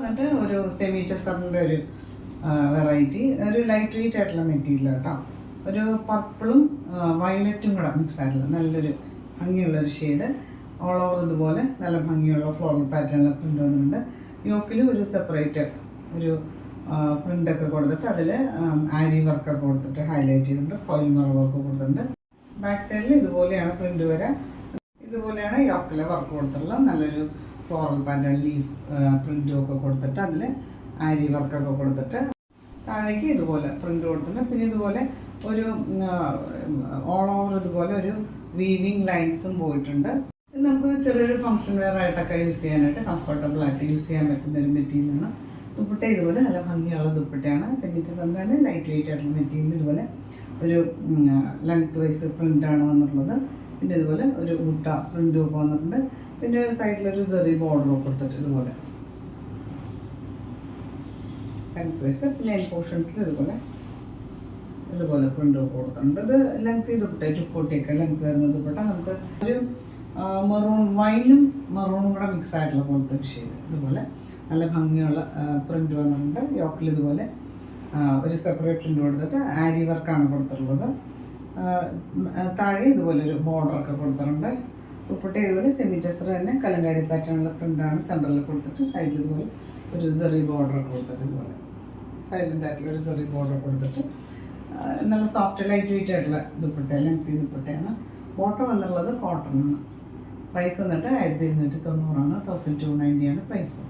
വന്നിട്ട് ഒരു സെമി ടെസറിൻ്റെ ഒരു വെറൈറ്റി, ഒരു ലൈറ്റ് വെയിറ്റ് ആയിട്ടുള്ള മെറ്റീരിയൽ കേട്ടോ. ഒരു പർപ്പിളും വയലറ്റും കൂടെ മിക്സ് ആയിട്ടുള്ള നല്ലൊരു ഭംഗിയുള്ളൊരു ഷെയ്ഡ്. ഓൾ ഓവർ ഇതുപോലെ നല്ല ഭംഗിയുള്ള ഫ്ലോറൽ പാറ്റേണിൽ പ്രിൻ്റ് വന്നിട്ടുണ്ട്. യോക്കിൽ ഒരു സെപ്പറേറ്റ് ഒരു പ്രിൻ്റൊക്കെ കൊടുത്തിട്ട് അതിൽ ആരി വർക്കൊക്കെ കൊടുത്തിട്ട് ഹൈലൈറ്റ് ചെയ്തിട്ടുണ്ട്. ഫോയിൽ മിറർ വർക്ക് കൊടുത്തിട്ടുണ്ട്. ബാക്ക് സൈഡിൽ ഇതുപോലെയാണ് പ്രിൻ്റ് വരെ. ഇതുപോലെയാണ് യോക്കിലെ വർക്ക് കൊടുത്തിട്ടുള്ളത്. നല്ലൊരു ഫ്ലോറൽ പാറ്റേൺ ലീഫ് പ്രിൻ്റും ഒക്കെ കൊടുത്തിട്ട് അതിൽ ആരി വർക്കൊക്കെ കൊടുത്തിട്ട് താഴേക്ക് ഇതുപോലെ പ്രിൻ്റ് കൊടുത്തിട്ടുണ്ട്. പിന്നെ ഇതുപോലെ ഒരു ഓൾ ഓവർ ഇതുപോലെ ഒരു വീവിങ് ലൈൻസും പോയിട്ടുണ്ട്. ഇത് നമുക്ക് ചെറിയൊരു ഫംഗ്ഷൻ വെയർ ആയിട്ടൊക്കെ യൂസ് ചെയ്യാനായിട്ട് കംഫർട്ടബിൾ ആയിട്ട് യൂസ് ചെയ്യാൻ പറ്റുന്ന ഒരു മെറ്റീരിയലാണ്. ദുപ്പട്ട ഇതുപോലെ നല്ല ഭംഗിയുള്ള ദുപ്പട്ടയാണ്. സെമിറ്റർ തന്നെ ലൈറ്റ് വെയിറ്റ് ആയിട്ടുള്ള മെറ്റീരിയൽ. ഇതുപോലെ ഒരു ലെങ്ത് വൈസ് പ്രിൻ്റാണ് വന്നിട്ടുള്ളത്. പിന്നെ ഇതുപോലെ ഒരു മുട്ട പ്രിൻ്റും ഒക്കെ വന്നിട്ടുണ്ട്. പിന്നെ സൈഡിലൊരു ചെറിയ ബോർഡറൊക്കെ കൊടുത്തിട്ട് ഇതുപോലെ ലെങ്ത് വൈസ്. പിന്നെ എൻ പോർഷൻസിൽ ഇതുപോലെ പ്രിൻ്റ് ഒക്കെ കൊടുത്തിട്ടുണ്ട്. ഇത് ലെങ്ത് ദുപ്പട്ട 240 ഒക്കെ ലെങ്ത് വരുന്ന ദുപ്പട്ട. നമുക്ക് ഒരു മെറൂൺ വൈനും മെറൂണും കൂടെ മിക്സ് ആയിട്ടുള്ള പോലത്തെ ഷെയ്ഡ്. ഇതുപോലെ നല്ല ഭംഗിയുള്ള പ്രിൻ്റ് വന്നിട്ടുണ്ട്. യോക്കിൽ ഇതുപോലെ ഒരു സെപ്പറേറ്റ് പ്രിൻ്റ് കൊടുത്തിട്ട് ആരി വർക്കാണ് കൊടുത്തിട്ടുള്ളത്. താഴെ ഇതുപോലെ ഒരു ബോർഡറൊക്കെ കൊടുത്തിട്ടുണ്ട്. ദുപ്പട്ട ഇതുപോലെ സെമി ടെസർ തന്നെ കലങ്കാരി പാറ്റേണുള്ള പ്രിൻ്റാണ് സെൻറ്ററിൽ കൊടുത്തിട്ട് സൈഡിൽ ഇതുപോലെ ഒരു ചെറിയ ബോർഡറൊക്കെ കൊടുത്തിട്ട് ഇതുപോലെ സൈലൻ്റ് ആയിട്ടുള്ള ഒരു ചെറിയ ബോർഡർ കൊടുത്തിട്ട് നല്ല സോഫ്റ്റ് ലൈറ്റ് വെയിറ്റ് ആയിട്ടുള്ള ദുപ്പട്ട, ലെങ്തി ദുപ്പട്ടയാണ്. ബോട്ടം വന്നുള്ളത് കോട്ടൺ ആണ്. പ്രൈസ് വന്നിട്ട് 1290 ആണ്. 1290 ആണ് പ്രൈസ്.